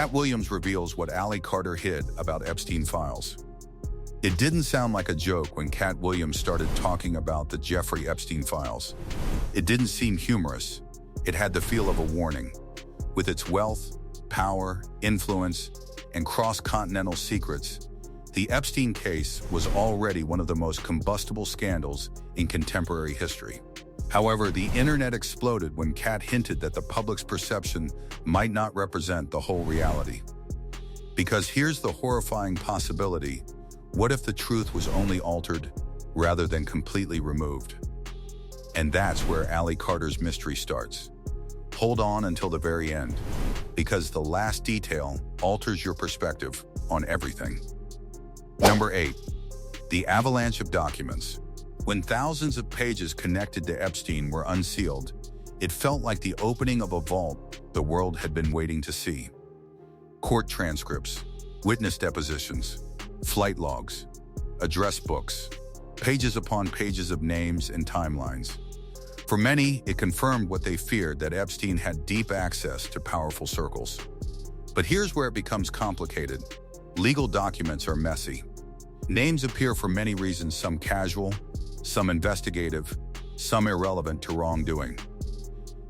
Katt Williams reveals what Ally Carter hid about Epstein files. It didn't sound like a joke when Katt Williams started talking about the Jeffrey Epstein files. It didn't seem humorous. It had the feel of a warning. With its wealth, power, influence, and cross-continental secrets, the Epstein case was already one of the most combustible scandals in contemporary history. However, the internet exploded when Katt hinted that the public's perception might not represent the whole reality. Because here's the horrifying possibility: what if the truth was only altered rather than completely removed? And that's where Ally Carter's mystery starts. Hold on until the very end, because the last detail alters your perspective on everything. Number 8. The avalanche of documents. When thousands of pages connected to Epstein were unsealed, it felt like the opening of a vault the world had been waiting to see. Court transcripts, witness depositions, flight logs, address books, pages upon pages of names and timelines. For many, it confirmed what they feared, that Epstein had deep access to powerful circles. But here's where it becomes complicated. Legal documents are messy. Names appear for many reasons, some casual, some investigative, some irrelevant to wrongdoing.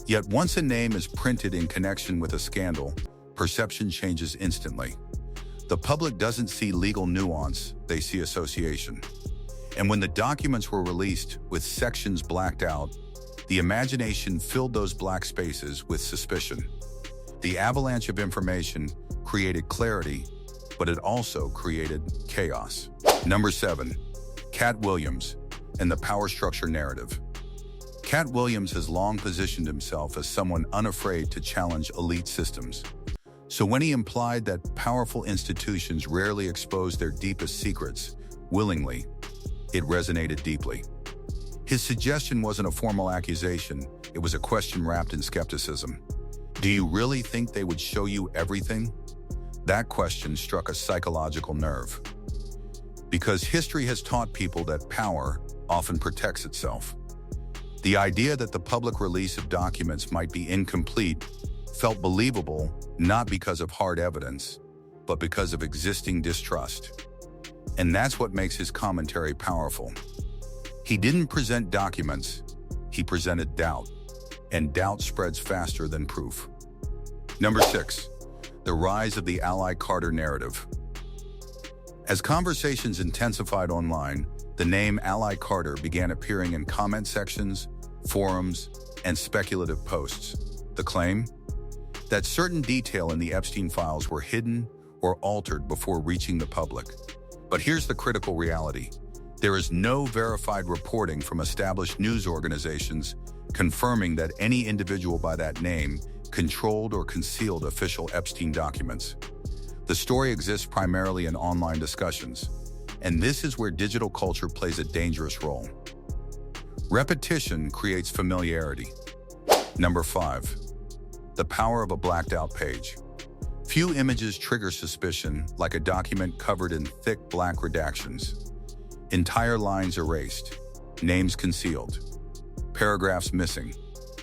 Yet once a name is printed in connection with a scandal, perception changes instantly. The public doesn't see legal nuance, they see association. And when the documents were released with sections blacked out, the imagination filled those black spaces with suspicion. The avalanche of information created clarity, but it also created chaos. Number 7. Katt Williams and the power structure narrative. Katt Williams has long positioned himself as someone unafraid to challenge elite systems. So when he implied that powerful institutions rarely expose their deepest secrets willingly, it resonated deeply. His suggestion wasn't a formal accusation, it was a question wrapped in skepticism. Do you really think they would show you everything? That question struck a psychological nerve. Because history has taught people that power often protects itself. The idea that the public release of documents might be incomplete felt believable, not because of hard evidence, but because of existing distrust. And that's what makes his commentary powerful. He didn't present documents, he presented doubt, and doubt spreads faster than proof. Number 6. The rise of the Ally Carter narrative. As conversations intensified online, the name Ally Carter began appearing in comment sections, forums, and speculative posts. The claim? That certain detail in the Epstein files were hidden or altered before reaching the public. But here's the critical reality. There is no verified reporting from established news organizations confirming that any individual by that name controlled or concealed official Epstein documents. The story exists primarily in online discussions, and this is where digital culture plays a dangerous role. Repetition creates familiarity. Number 5. The power of a blacked-out page. Few images trigger suspicion like a document covered in thick black redactions. Entire lines erased, names concealed, paragraphs missing.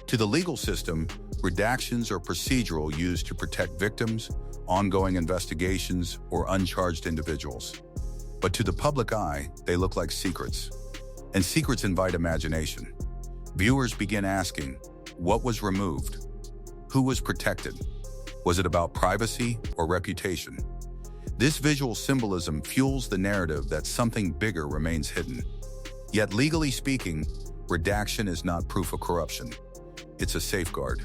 To the legal system, redactions are procedural used to protect victims, ongoing investigations, or uncharged individuals. But to the public eye, they look like secrets. And secrets invite imagination. Viewers begin asking, what was removed? Who was protected? Was it about privacy or reputation? This visual symbolism fuels the narrative that something bigger remains hidden. Yet legally speaking, redaction is not proof of corruption. It's a safeguard.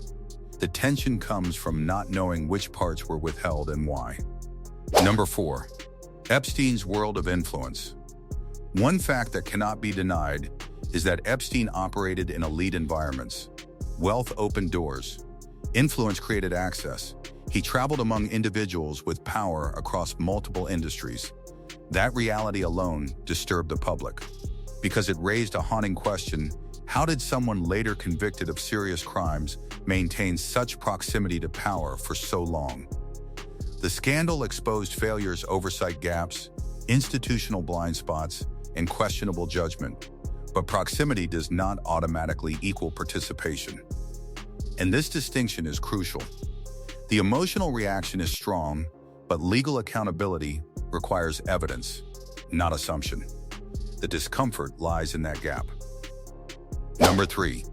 The tension comes from not knowing which parts were withheld and why. Number 4. Epstein's world of influence. One fact that cannot be denied is that Epstein operated in elite environments. Wealth opened doors. Influence created access. He traveled among individuals with power across multiple industries. That reality alone disturbed the public, because it raised a haunting question: how did someone later convicted of serious crimes maintain such proximity to power for so long? The scandal exposed failures, oversight gaps, institutional blind spots, and questionable judgment. But proximity does not automatically equal participation. And this distinction is crucial. The emotional reaction is strong, but legal accountability requires evidence, not assumption. The discomfort lies in that gap. Number 3.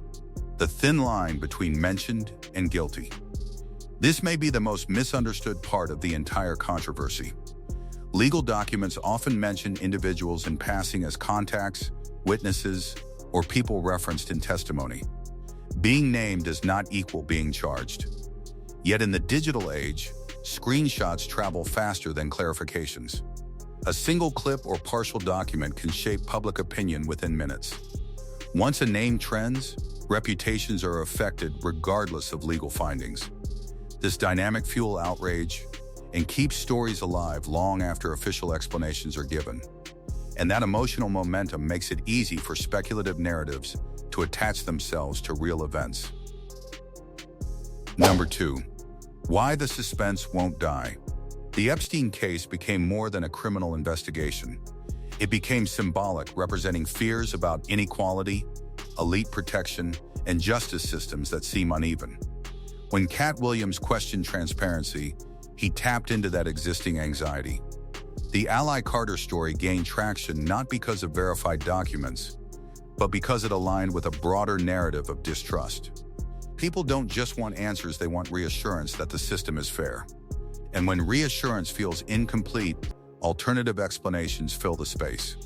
The thin line between mentioned and guilty. This may be the most misunderstood part of the entire controversy. Legal documents often mention individuals in passing as contacts, witnesses, or people referenced in testimony. Being named does not equal being charged. Yet in the digital age, screenshots travel faster than clarifications. A single clip or partial document can shape public opinion within minutes. Once a name trends, reputations are affected regardless of legal findings. This dynamic fuels outrage and keeps stories alive long after official explanations are given. And that emotional momentum makes it easy for speculative narratives to attach themselves to real events. Number 2. Why the suspense won't die. The Epstein case became more than a criminal investigation. It became symbolic, representing fears about inequality, elite protection, and justice systems that seem uneven. When Katt Williams questioned transparency, he tapped into that existing anxiety. The Ally Carter story gained traction not because of verified documents, but because it aligned with a broader narrative of distrust. People don't just want answers, they want reassurance that the system is fair. And when reassurance feels incomplete, alternative explanations fill the space.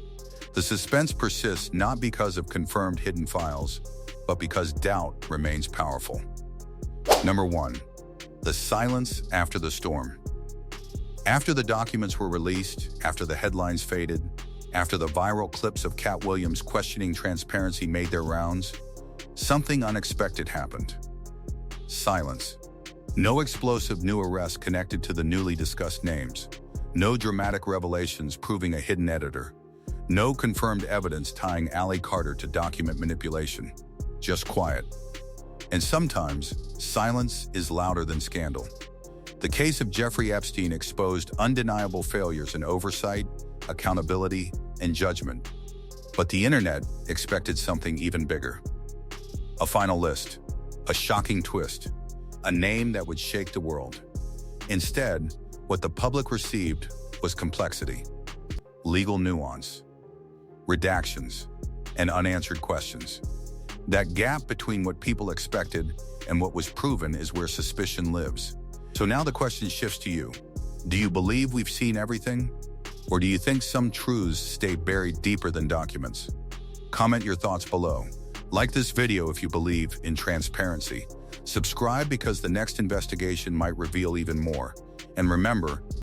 The suspense persists not because of confirmed hidden files, but because doubt remains powerful. Number 1. The silence after the storm. After the documents were released, after the headlines faded, after the viral clips of Katt Williams questioning transparency made their rounds, something unexpected happened. Silence. No explosive new arrests connected to the newly discussed names. No dramatic revelations proving a hidden editor. No confirmed evidence tying Ally Carter to document manipulation. Just quiet. And sometimes, silence is louder than scandal. The case of Jeffrey Epstein exposed undeniable failures in oversight, accountability, and judgment. But the internet expected something even bigger. A final list. A shocking twist. A name that would shake the world. Instead, what the public received was complexity, legal nuance, redactions, and unanswered questions. That gap between what people expected and what was proven is where suspicion lives. So now the question shifts to you. Do you believe we've seen everything? Or do you think some truths stay buried deeper than documents? Comment your thoughts below. Like this video if you believe in transparency. Subscribe because the next investigation might reveal even more. And remember,